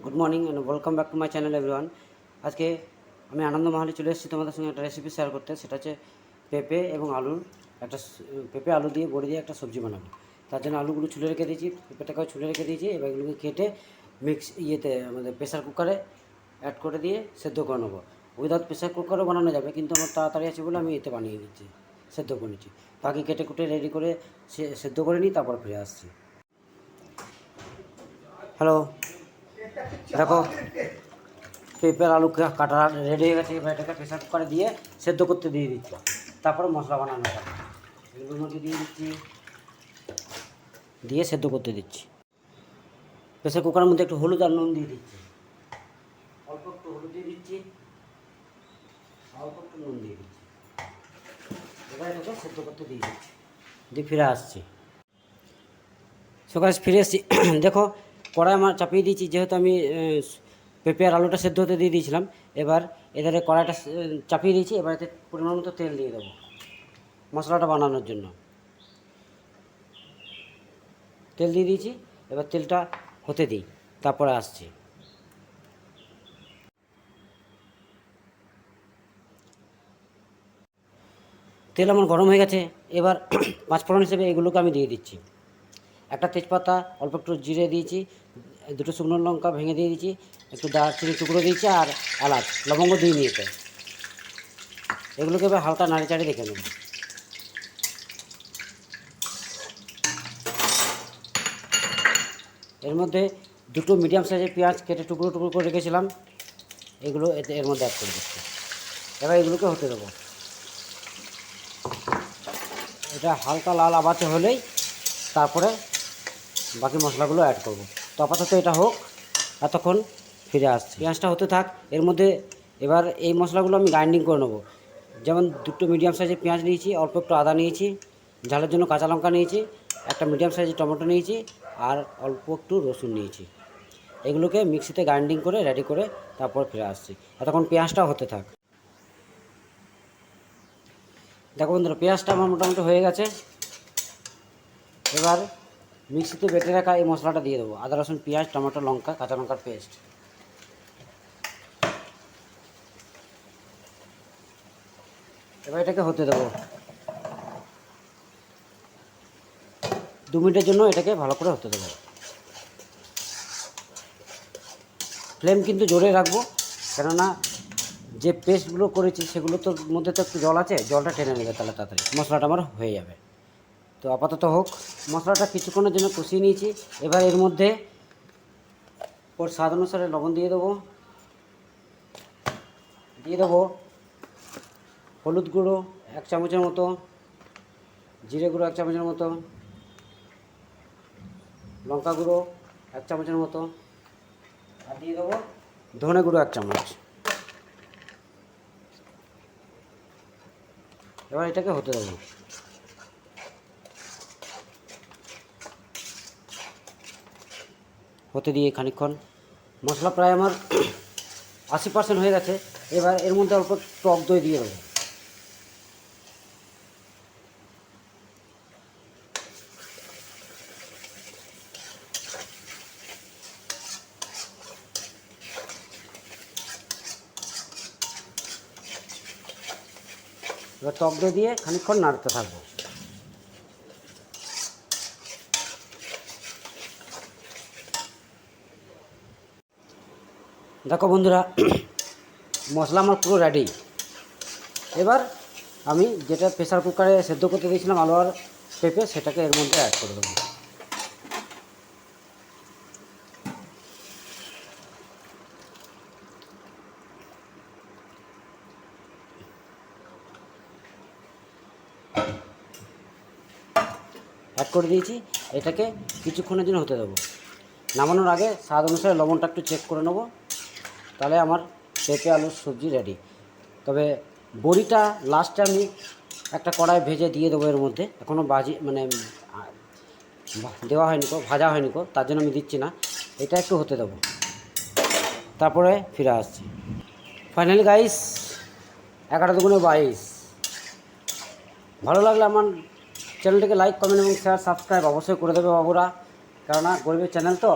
Good morning and welcome back to my channel everyone. আজকে আমি আনন্দ মহলে চলে এসেছি তোমাদের সঙ্গে একটা রেসিপি শেয়ার করতে। সেটা হচ্ছে পেঁপে এবং আলুর একটা পেঁপে আলু দিয়ে বড়ি দিয়ে একটা সবজি বানাবো। তার জন্য আলুগুলো ছুলে রেখে দিয়েছি, পেঁপেটাকেও ছুলে রেখে দিয়েছি। এবার এগুলোকে কেটে আমাদের প্রেসার কুকারে অ্যাড করে দিয়ে সেদ্ধ করে নেবো। উইদাউট প্রেসার কুকারও বানানো যাবে, কিন্তু আমার তাড়াতাড়ি আছে বলে আমি এতে বানিয়ে দিচ্ছি, সেদ্ধ করে নিচ্ছি। বাকি কেটে কুটে রেডি করে সেদ্ধ করে নিই, তারপর ফিরে আসছি। হ্যালো, দেখো পেঁপের আলু কাটা রেডি হয়ে গেছে। এবার এটাকে প্রেসার কুকারে দিয়ে সেদ্ধ করতে দিয়ে দিচ্ছি। তারপরে মশলা বানানো হবে, এগুলোর মধ্যে দিয়ে দিচ্ছি, দিয়ে সেদ্ধ করতে দিচ্ছি। প্রেসার কুকারের মধ্যে একটু হলুদ আর নুন দিয়ে দিচ্ছি, অল্প একটু হলুদ দিয়ে দিচ্ছি, অল্প একটু নুন দিয়ে দিচ্ছি। এবার এটাকে সেদ্ধ করতে দিয়ে দিচ্ছি, দিয়ে ফিরে আসছি। সকালে ফিরে এসেছি। দেখো কড়াই আমার চাপিয়ে দিয়েছি, যেহেতু আমি পেঁপে আর আলুটা সেদ্ধ হতে দিয়ে দিয়েছিলাম। এবার এধারে কড়াইটা চাপিয়ে দিয়েছি। এবার এতে পরিমাণ মতো তেল দিয়ে দেবো মশলাটা বানানোর জন্য। তেল দিয়ে দিয়েছি, এবার তেলটা হতে দিই, তারপরে আসছি। তেল আমার গরম হয়ে গেছে। এবার পাঁচফোড়ন হিসেবে এগুলোকে আমি দিয়ে দিচ্ছি। একটা তেজপাতা, অল্প একটু জিরে দিয়েছি, দুটো শুকনো লঙ্কা ভেঙে দিয়ে দিয়েছি, একটু দারচিনি টুকরো দিয়েছি, আর এলাচ লবঙ্গ দিয়ে নিয়েছে। এগুলোকে এবার হালকা নাড়ি চাড়ি দেখে নেব। এর মধ্যে দুটো মিডিয়াম সাইজের পেঁয়াজ কেটে টুকরো টুকরো করে রেখেছিলাম, এগুলো এর মধ্যে অ্যাড করে দিচ্ছি। এবার এগুলোকে হতে দেবো। এটা হালকা লাল আবাতে হলেই তারপরে বাকি মশলাগুলো অ্যাড করব। তো আপাতত এটা হোক, এতক্ষণ ফিরে আসছি। পেঁয়াজটা হতে থাক, এর মধ্যে এবার এই মশলাগুলো আমি গ্রাইন্ডিং করে নেবো। যেমন দুটো মিডিয়াম সাইজের পেঁয়াজ নিয়েছি, অল্প একটু আদা নিয়েছি, ঝালের জন্য কাঁচা লঙ্কা নিয়েছি, একটা মিডিয়াম সাইজের টমেটো নিয়েছি, আর অল্প একটু রসুন নিয়েছি। এগুলোকে মিক্সিতে গ্রাইন্ডিং করে রেডি করে তারপর ফিরে আসছি। এতক্ষণ পেঁয়াজটা হতে থাক। দেখো বন্ধুরা, পেঁয়াজটা আমার মোটামুটি হয়ে গেছে। এবার মিক্সিতে বেটে রাখা এই মশলাটা দিয়ে দেবো, আদা রসুন পেঁয়াজ টমেটো লঙ্কা কাঁচা লঙ্কার পেস্ট। এবার এটাকে হতে দেবো 2 মিনিটের জন্য। এটাকে ভালো করে হতে দেবো। ফ্লেম কিন্তু জোরে রাখবো, কেননা যে পেস্টগুলো করেছি সেগুলো তো মধ্যে তো একটু জল আছে, জলটা টেনে নেবে, তাহলে তাড়াতাড়ি মশলাটা আমার হয়ে যাবে। তো আপাতত হোক। মশলাটা কিছুক্ষণের জন্য কষিয়ে নিয়েছি। এবার এর মধ্যে ওর স্বাদ অনুসারে লবণ দিয়ে দেবো, হলুদ গুঁড়ো 1 চামচের মতো, জিরে গুঁড়ো 1 চামচের মতো, লঙ্কা গুঁড়ো 1 চামচের মতো, আর দিয়ে দেবো ধনে গুঁড়ো 1 চামচ। এবার এটাকে হতে দেবো। হতে দিয়ে খানিকক্ষণ, মশলা প্রায় আমার 80% হয়ে গেছে। এবার এর মধ্যে অল্প টক দই দিয়ে দেবো। এবার টক দই দিয়ে খানিকক্ষণ নাড়তে থাকবো। দেখো বন্ধুরা, মশলা আমার পুরো রেডি। এবার আমি যেটা প্রেসার কুকারে সেদ্ধ করতে দিয়েছিলাম আলু আর পেঁপে, সেটাকে এর মধ্যে অ্যাড করে দেবো। অ্যাড করে দিয়েছি। এটাকে কিছুক্ষণের জন্য হতে দেবো। নামানোর আগে স্বাদ অনুসারে লবণটা একটু চেক করে নেবো, তাহলে আমার পেঁপে আলুর সবজি রেডি। তবে বড়িটা লাস্টে আমি একটা কড়াই ভেজে দিয়ে দেবো এর মধ্যে। এখনও দেওয়া হয়নি কো, ভাজা হয়নি কো, তার জন্য আমি দিচ্ছি না। এটা একটু হতে দেবো, তারপরে ফিরে আসছি। ফাইনালি গাইস, 11 দুগুণে 22। ভালো লাগলে আমার চ্যানেলটিকে লাইক কমেন্ট এবং শেয়ার সাবস্ক্রাইব অবশ্যই করে দেবে বাবুরা, কেননা গরিবের চ্যানেল তো।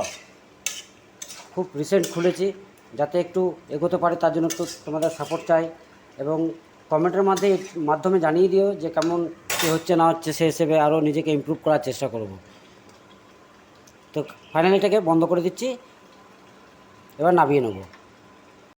খুব রিসেন্ট খুলেছি, যাতে একটু এগোতে পারে তার জন্য একটু তোমাদের সাপোর্ট চাই, এবং কমেন্টের মাধ্যমে জানিয়ে দিও যে কেমন কী হচ্ছে না হচ্ছে, সেই হিসেবে আরও নিজেকে ইমপ্রুভ করার চেষ্টা করব। তো ফাইনালি এটাকে বন্ধ করে দিচ্ছি, এবার নামিয়ে নেব।